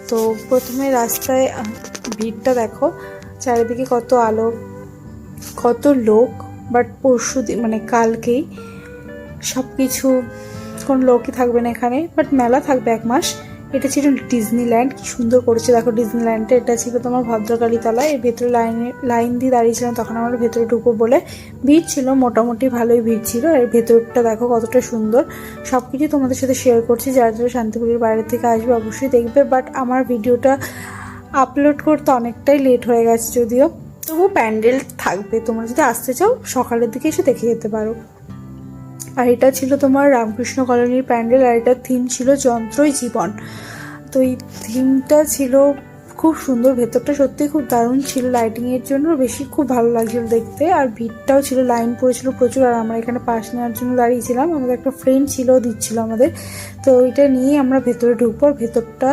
তো প্রথমে রাস্তায় ভিড়টা দেখো, চারিদিকে কত আলো, কত লোক। বাট পরশু দিন মানে কালকেই সব কিছু, কোনো লোকই থাকবে না এখানে, বাট মেলা থাকবে 1 মাস। এটা ছিল ডিজনিল্যান্ড, কি সুন্দর করেছে দেখো ডিজনিল্যান্ডটা। এটা ছিল তোমার ভদ্রকালীতলা। এর ভেতরে লাইন দিয়ে দাঁড়িয়েছিলাম তখন আমরা ভেতরে ঢুকবো বলে। ভিড় ছিল, মোটামুটি ভালোই ভিড় ছিল। এর ভেতরটা দেখো কতটা সুন্দর। সব কিছু তোমাদের সাথে শেয়ার করছি, যারা যারা শান্তিপুরের বাইরে থেকে আসবে অবশ্যই দেখবে। বাট আমার ভিডিওটা আপলোড করতে অনেকটাই লেট হয়ে গেছে, যদিও তবু প্যান্ডেল থাকবে, তোমরা যদি আসতে চাও সকালের দিকে এসে দেখে যেতে পারো। আর এটা ছিল তোমার রামকৃষ্ণ কলোনির প্যান্ডেল, আর এটার থিম ছিল যন্ত্রই জীবন। তো এই থিমটা ছিল খুব সুন্দর, ভেতরটা সত্যি খুব দারুণ ছিল, লাইটিংয়ের জন্য বেশি খুব ভালো লাগছিল দেখতে। আর ভিড়টাও ছিল, লাইন পড়েছিল প্রচুর। আর আমরা এখানে পাস নেওয়ার জন্য দাঁড়িয়েছিলাম, আমাদের একটা ফ্রেন্ড ছিল, দিচ্ছিল আমাদের। তো এটা নিয়েই আমরা ভেতরে ঢুকবো। ভেতরটা